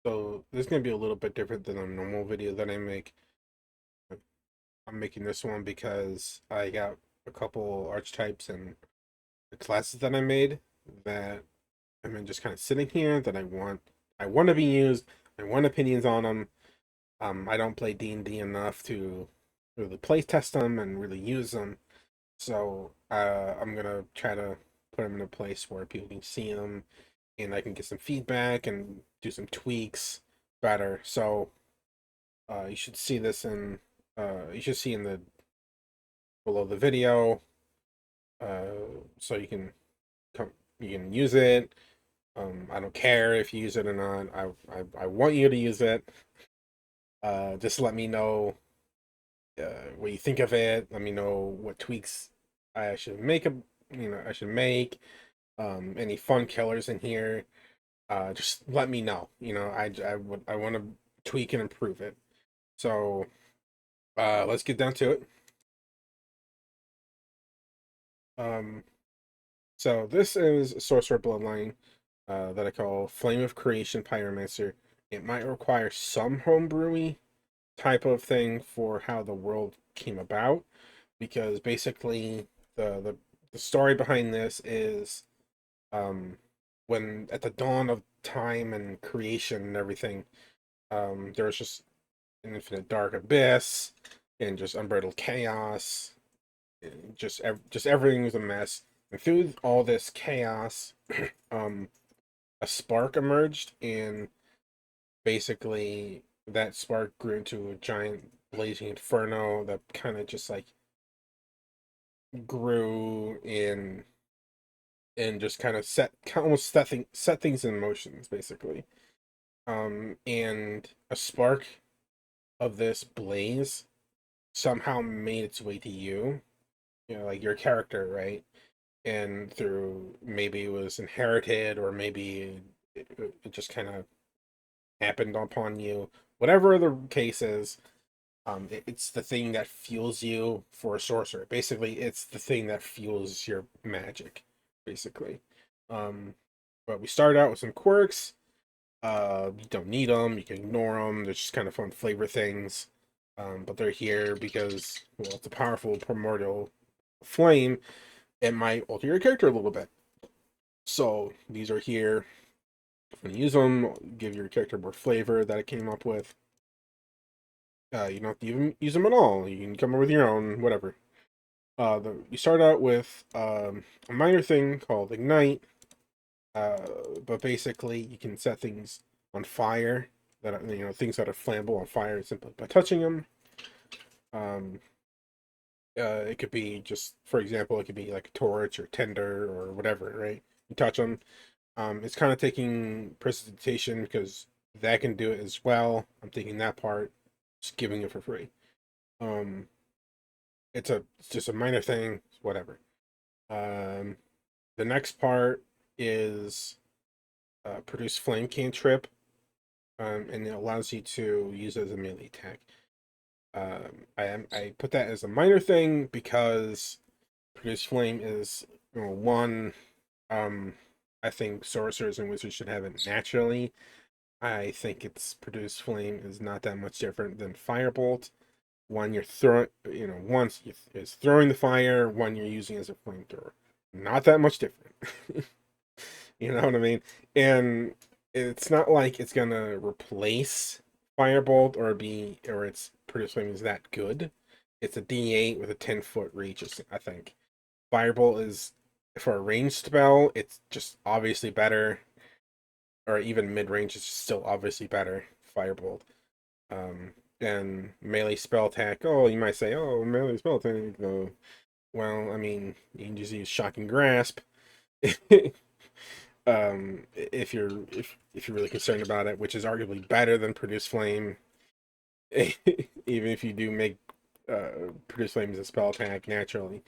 So this is gonna be a little bit different than a normal video that I make. I'm making this one because I got a couple archetypes and the classes that I made that I've been just kind of sitting here that I want to be used. I want opinions on them. I don't play D&D enough to really play test them and really use them. So I'm gonna try to put them in a place where people can see them and I can get some feedback and do some tweaks better. So you should see this in you should see in the below the video, so you can come you can use it. I don't care if you use it or not. I want you to use it. Just let me know what you think of it. Let me know what tweaks I should make. I should make. Any fun killers in here. Just let me know. I want to tweak and improve it. So let's get down to it. Um, so this is a Sorcerer Bloodline that I call Flame of Creation Pyromancer. It might require some homebrewy type of thing for how the world came about, because basically the story behind this is when at the dawn of time and creation and everything, there was just an infinite dark abyss and just unbridled chaos. Just everything was a mess. And through all this chaos, um, a spark emerged, and basically that spark grew into a giant blazing inferno that kind of just like grew in and just kind of almost set things in motions basically. And a spark of this blaze somehow made its way to you, like your character, right? And through maybe it was inherited or maybe it just kind of happened upon you. Whatever the case is, it's the thing that fuels you for a sorcerer. Basically, it's the thing that fuels your magic, basically. Um, but we start out with some quirks. You don't need them. You can ignore them. They're just kind of fun flavor things. But they're here because, well, it's a powerful primordial flame. It might alter your character a little bit. So these are here. When you use them, give your character more flavor that it came up with. You don't have to even use them at all. You can come up with your own, whatever. You start out with a minor thing called Ignite, but basically you can set things on fire things that are flammable on fire simply by touching them. Um, it could be just, for example, it could be like a torch or tinder or whatever, right? You touch them. It's kind of taking precipitation because that can do it as well. I'm taking that part, just giving it for free. Um, it's just a minor thing, whatever. Um, the next part is produce flame cantrip, and it allows you to use it as a melee attack. I put that as a minor thing because produce flame is one. Um, I think sorcerers and wizards should have it naturally. I think its produce flame is not that much different than firebolt. One you're throwing, once is throwing the fire, one you're using as a flamethrower. Not that much different. You know what I mean? And it's not like it's gonna replace Firebolt or its produce flame is that good. It's a D8 with a 10-foot reach, I think. Firebolt is for a ranged spell, it's just obviously better, or even mid range is still obviously better. Firebolt. And melee spell attack. Oh, you might say, oh, melee spell attack. Well, I mean, you can just use shocking grasp. If you're really concerned about it, which is arguably better than produce flame, even if you do make produce flame as a spell attack naturally.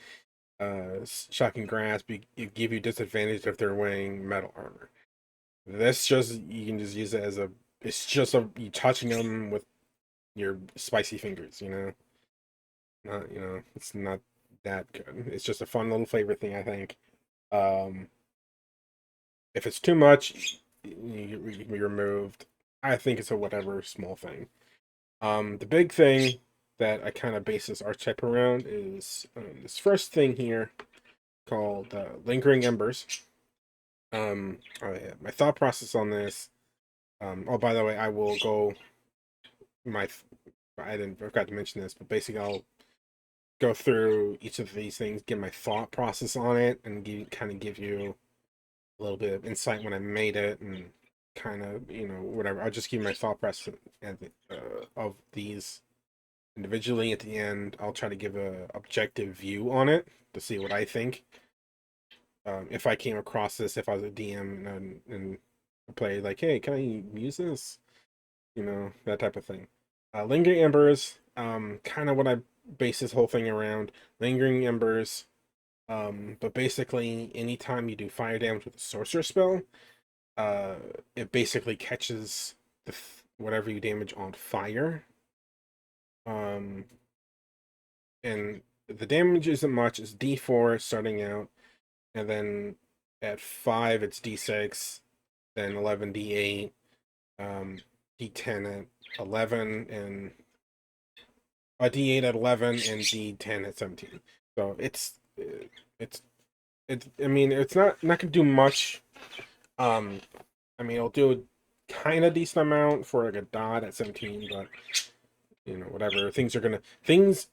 Shocking grasp you give you disadvantage if they're wearing metal armor. This just you can just use it as a it's just you touching them with your spicy fingers, Not it's not that good. It's just a fun little flavor thing, I think. Um, if it's too much, you can be removed. I think it's a whatever small thing. The big thing that I kind of base this archetype around is this first thing here called Lingering Embers. My thought process on this. Oh, by the way, I will go my. I forgot to mention this, but basically, I'll go through each of these things, get my thought process on it, and kind of give you a little bit of insight when I made it, and kind of whatever. I'll just give you my thought process of these individually. At the end, I'll try to give a objective view on it to see what I think. If I came across this, if I was a DM and play like, hey, can I use this? That type of thing. Lingering Embers, kind of what I base this whole thing around. Lingering Embers, but basically, anytime you do fire damage with a sorcerer spell, uh, it basically catches whatever you damage on fire. Um, and the damage isn't much. It's D4 starting out, and then at 5 it's D6, then 11 D8, D10 at 11, and a D8 at 11, and D10 at 17. So it's I mean, it's not gonna do much. I mean, it'll do a kind of decent amount for like a dot at 17, but whatever. It's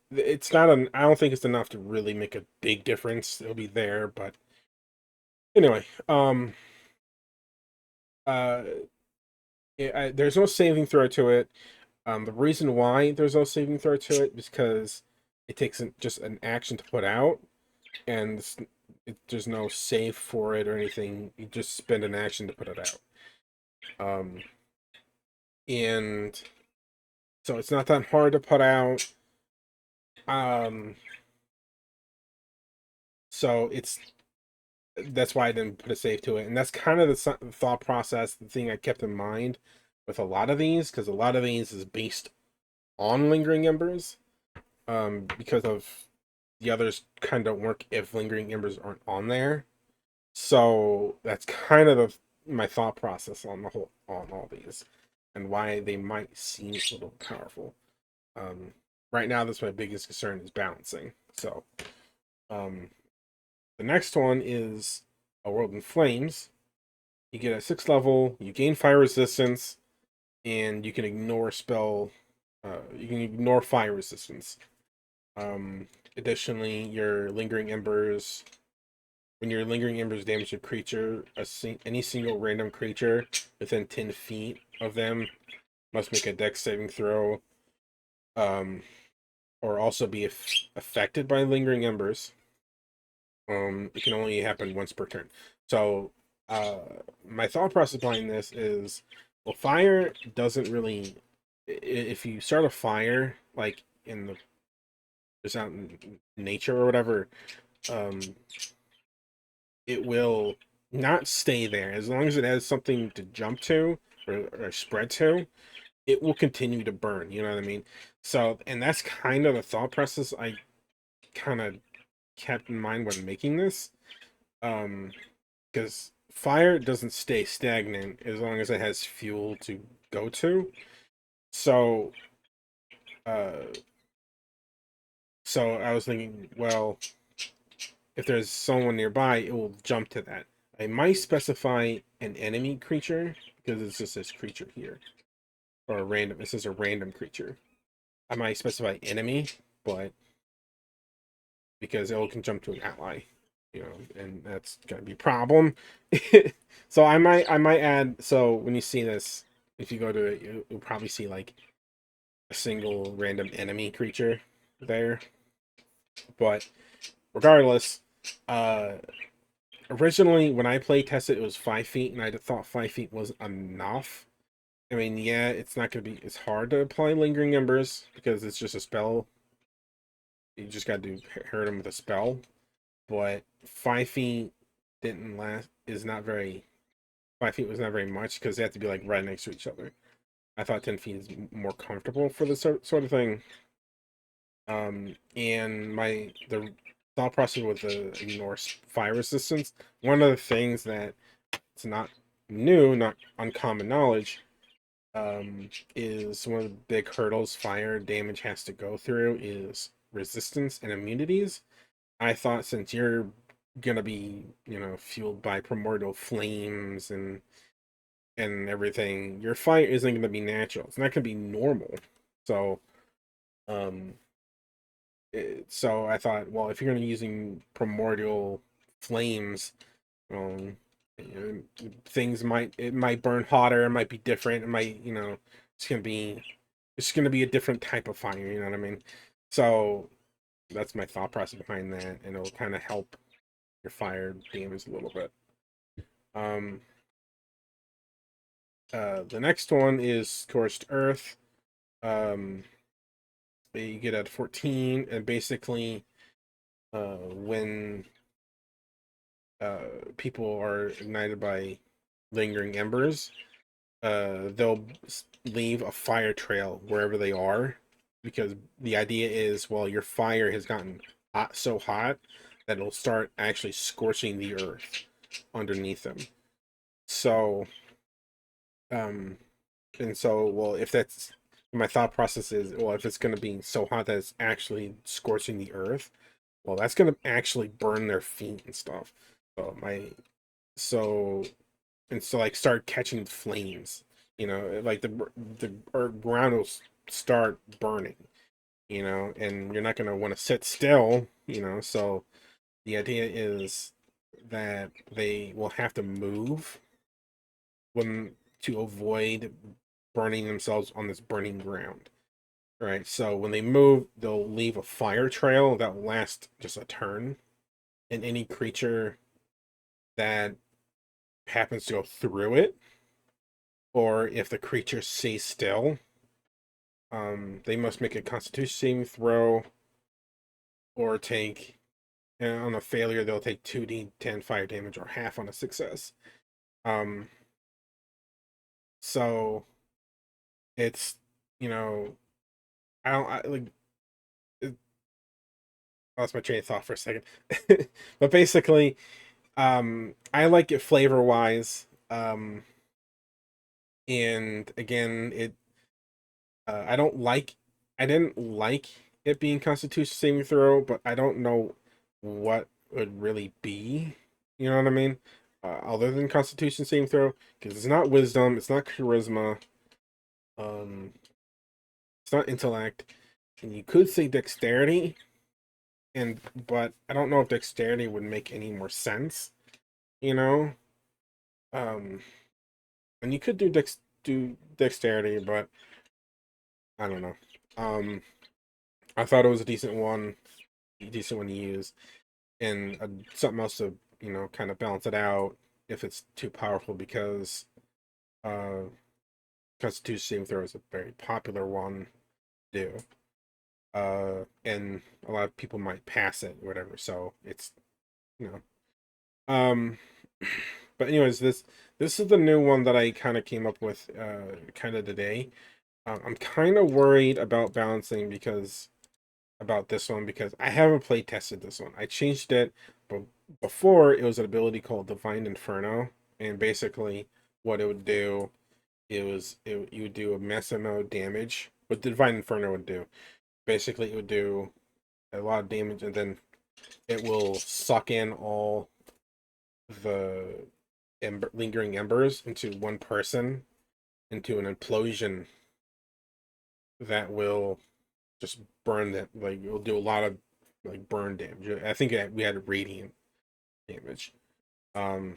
not I don't think it's enough to really make a big difference. It'll be there, but anyway, uh, there's no saving throw to it. The reason why there's no saving throw to it is because it takes just an action to put out, and there's no save for it or anything. You just spend an action to put it out. And so it's not that hard to put out. So that's why I didn't put a save to it, and that's kind of the thought process, the thing I kept in mind with a lot of these, because a lot of these is based on Lingering Embers, because of the others kind of don't work if Lingering Embers aren't on there. So that's kind of my thought process on all these, and why they might seem a little powerful. Right now, that's my biggest concern is balancing. So, the next one is A World in Flames. You get a 6th level, you gain fire resistance, and you can ignore you can ignore fire resistance. Additionally, your Lingering Embers, when your Lingering Embers damage a creature, any single random creature within 10 feet of them must make a Dex saving throw, or also be affected by Lingering Embers. It can only happen once per turn. So, my thought process behind this is, well, fire doesn't really. If you start a fire like just out in nature or whatever, it will not stay there as long as it has something to jump to or spread to. It will continue to burn. You know what I mean? So, and that's kind of the thought process I kind of kept in mind when making this. Because fire doesn't stay stagnant as long as it has fuel to go to. So, uh, so I was thinking, well, if there's someone nearby, it will jump to that. I might specify an enemy creature because it's just this creature here, or a random. This is a random creature. I might specify enemy, but because it can jump to an ally, and that's gonna be a problem. So I might add. So when you see this, if you go to it, you'll probably see like a single random enemy creature there. But regardless, originally when I play tested, it was 5 feet, and I thought 5 feet was enough. I mean, yeah, it's not gonna be. It's hard to apply Lingering Embers because it's just a spell. You just got to hurt them with a spell. But 5 feet didn't last. Is not very. 5 feet was not very much because they have to be like right next to each other. I thought 10 feet is more comfortable for this sort of thing. And the thought process with the ignore fire resistance. One of the things that it's not new, not uncommon knowledge. is one of the big hurdles fire damage has to go through is resistance and immunities. I thought since you're gonna be, fueled by primordial flames and everything, your fire isn't gonna be natural. It's not gonna be normal. So, um, so I thought, well, if you're gonna be using primordial flames, um, things might burn hotter. It might be different. It might, it's gonna be it's gonna be a different type of fire. You know what I mean? So that's my thought process behind that, and it'll kind of help your fire damage a little bit. Um, the next one is Scorched Earth. Um, you get at 14, and basically, when people are ignited by lingering embers, they'll leave a fire trail wherever they are, because the idea is, well, your fire has gotten so hot that it'll start actually scorching the earth underneath them. So, um, and so, well, if that's my thought process is, well, if it's going to be so hot that it's actually scorching the earth, well, that's going to actually burn their feet and stuff. So so like start catching flames, like the ground will start burning, and you're not going to want to sit still, so the idea is that they will have to move when to avoid burning themselves on this burning ground. Right. So when they move, they'll leave a fire trail that will last just a turn. And any creature that happens to go through it, or if the creature stays still, they must make a constitution saving throw or take, and on a failure, they'll take 2d10 fire damage or half on a success. Um, so it's, you know, I like, I lost my train of thought for a second. But basically, I like it flavor wise. And again, I don't like, I didn't like it being Constitution saving throw, but I don't know what would really be. You know what I mean? Other than Constitution saving throw, because it's not wisdom, it's not charisma, um, it's not intellect, and you could say dexterity, but I don't know if dexterity would make any more sense. You know, um, and you could do dexterity, but I don't know. Um, I thought it was a decent one to use, and something else to kind of balance it out if it's too powerful, because uh, Constitution saving throw is a very popular one to do, and a lot of people might pass it, or whatever. So it's you um, but anyways, this is the new one that I kind of came up with kind of today. I'm kind of worried about balancing about this one because I haven't play tested this one. I changed it, but before it was an ability called Divine Inferno, and basically what it would do you would do a massive amount of damage. What the Divine Inferno would do, basically, it would do a lot of damage, and then it will suck in all the lingering embers into one person, into an implosion that will just burn them. Like it'll do a lot of like burn damage. I think we had radiant damage. Um,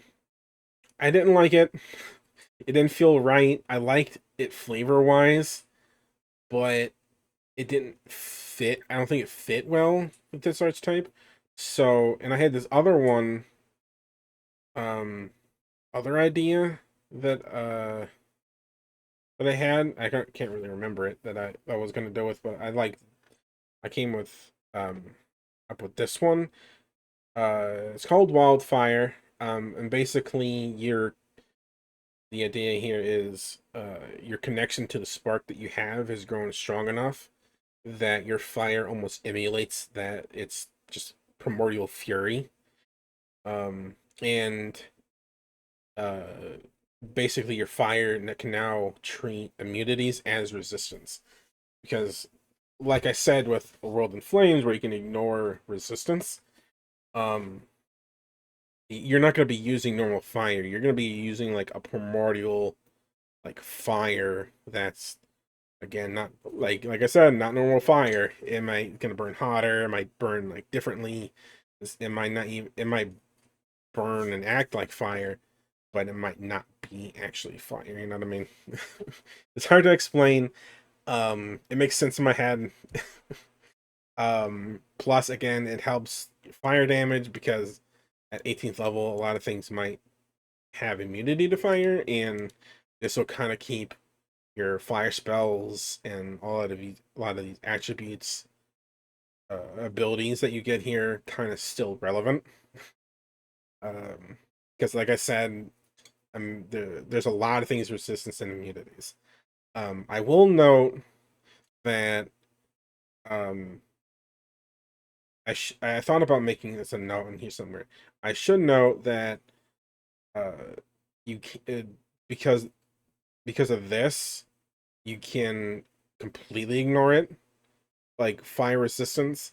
I didn't like it. It didn't feel right. I liked it flavor wise, but it didn't fit. I don't think it fit well with this archetype. So, and I had this other one, um, other idea that that I had. I can't really remember it that I was gonna go with, but I came with up with this one. It's called Wildfire. And basically the idea here is your connection to the spark that you have has grown strong enough that your fire almost emulates that. It's just primordial fury. And uh basically your fire can now treat immunities as resistance. Because, like I said, with A World in Flames, where you can ignore resistance, um, you're not going to be using normal fire. You're going to be using like a primordial like fire that's again not like I said, not normal fire. It might gonna burn hotter, it might burn like differently. It might not even it might burn and act like fire, but it might not be actually fire, you know what I mean? It's hard to explain. It makes sense in my head. Plus again it helps fire damage because at 18th level a lot of things might have immunity to fire, and this will kind of keep your fire spells and a lot of these attributes, abilities that you get here kind of still relevant. Because like I said, there's a lot of things resistance and immunities. I will note that um, I thought about making this a note in here somewhere. I should note that uh, you can, because of this, you can completely ignore it, like fire resistance,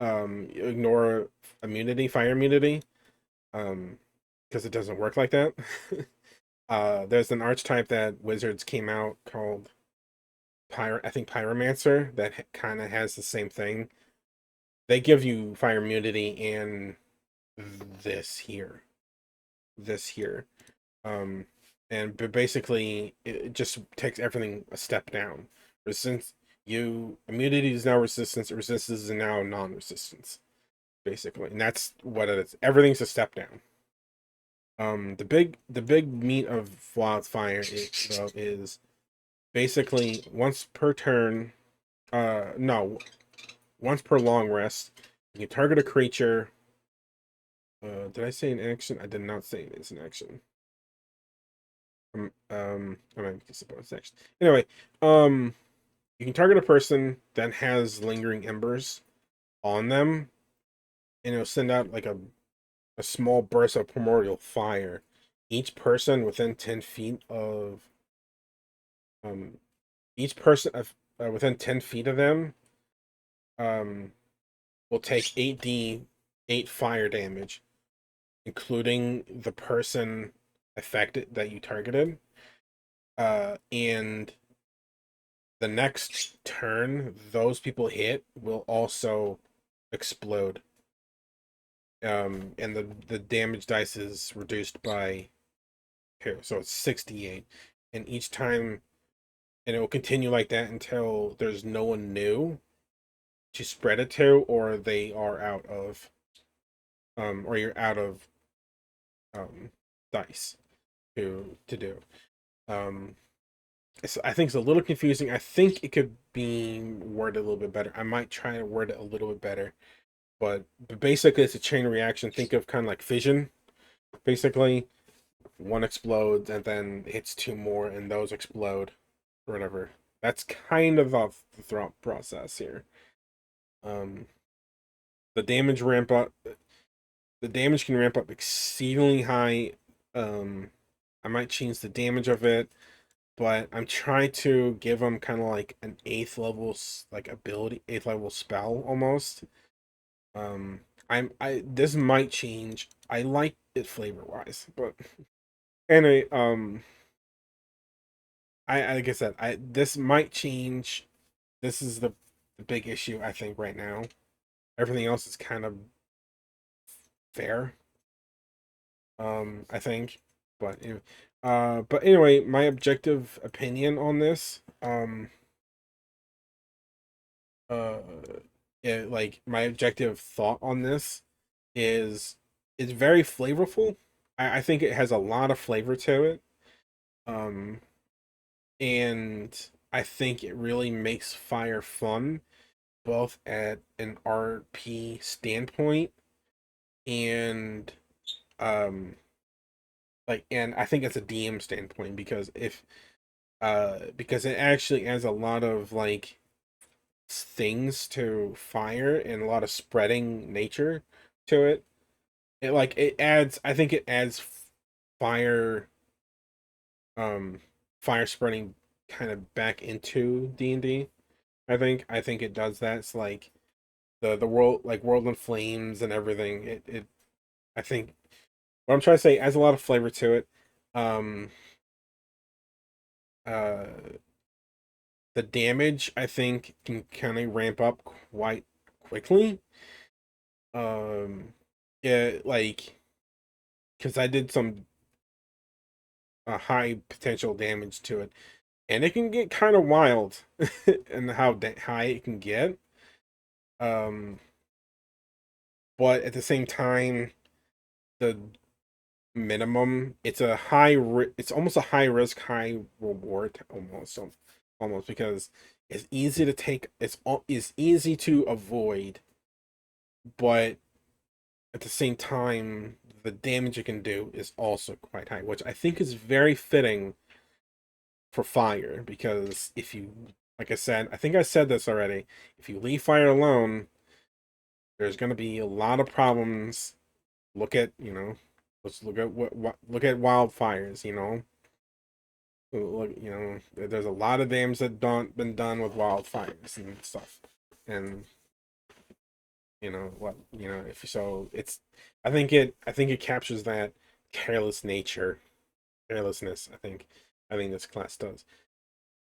ignore immunity, fire immunity, um, because it doesn't work like that. There's an archetype that Wizards came out called I think Pyromancer that kind of has the same thing. They give you fire immunity and this here, this here, um, and basically it just takes everything a step down. Resistance, you immunity is now resistance. Resistance is now non-resistance, basically, and that's what it is. Everything's a step down. The big meat of wildfire is basically once per turn. No, once per long rest, you can target a creature. Did I say an action? I did not say it's an action. I might suppose action. Anyway, you can target a person that has lingering embers on them, and it'll send out like a small burst of primordial fire. Each person within 10 feet of um each person of within 10 feet of them um will take 8d 8 fire damage, including the person affected that you targeted. And the next turn those people hit will also explode. And the damage dice is reduced by here, so it's 68. And each time, and it will continue like that until there's no one new to spread it to, or they are out of or you're out of dice to do. Um, I think it's a little confusing. I think it could be worded a little bit better. I might try to word it a little bit better, but basically it's a chain reaction. Think of kind of like fission. Basically, one explodes and then hits two more, and those explode, or whatever. That's kind of the thought process here. Um, the damage ramp up. The damage can ramp up exceedingly high. Um, I might change the damage of it, but I'm trying to give them kind of like an eighth level like ability, eighth level spell almost. I this might change. I like it flavor wise, but anyway, I like I said, I this might change. This is the big issue I think right now. Everything else is kind of fair. I think, but anyway, my objective opinion on this, uh, like my objective thought on this is it's very flavorful. I think it has a lot of flavor to it. Um, and I think it really makes fire fun, both at an RP standpoint and um and I think it's a DM standpoint because if because it actually adds a lot of like things to fire and a lot of spreading nature to it. It adds I think it adds fire um fire spreading kind of back into D&D. I think it does that. It's like the world, like World in Flames and everything. It I think what I'm trying to say adds a lot of flavor to it. Um uh the damage I think can kind of ramp up quite quickly. Um yeah, like because I did some high potential damage to it, and it can get kind of wild, and how high it can get. Um, but at the same time, the minimum, it's a it's almost a high risk, high reward, almost because it's easy to take, it's easy to avoid, but at the same time, the damage it can do is also quite high, which I think is very fitting for fire, because if you, like I said, I think I said this already, if you leave fire alone, there's going to be a lot of problems. Look at, let's look at what look at wildfires, look, there's a lot of dams that don't been done with wildfires and stuff. And what, if so, it's, I think it captures that careless nature, carelessness, I think this class does.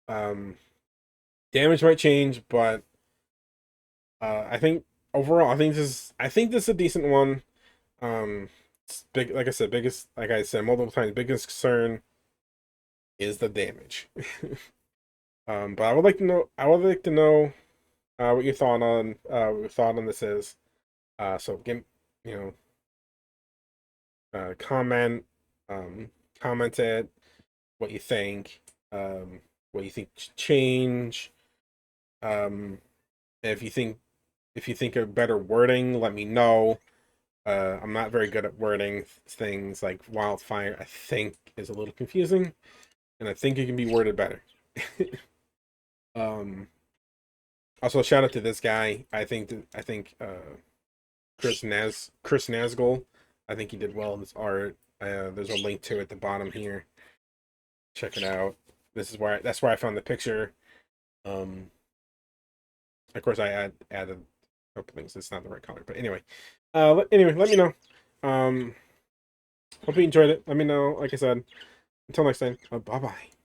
um Damage might change, but I think overall, I think this is a decent one. It's big, like I said, like I said multiple times, biggest concern is the damage. But I would like to know what your thought on this is. So give, you know, comment, um, comment it, what you think, what you think should change. Um, if you think of better wording, let me know. I'm not very good at wording things like wildfire. I think is a little confusing, and I think it can be worded better. um, Also, shout out to this guy. I think Chris Nazgul. I think he did well in this art. There's a link to it at the bottom here. Check it out. That's where I found the picture. Um, of course, added a couple things. It's not the right color, but anyway. Anyway, let me know. Hope you enjoyed it. Let me know. Like I said, until next time. Bye bye.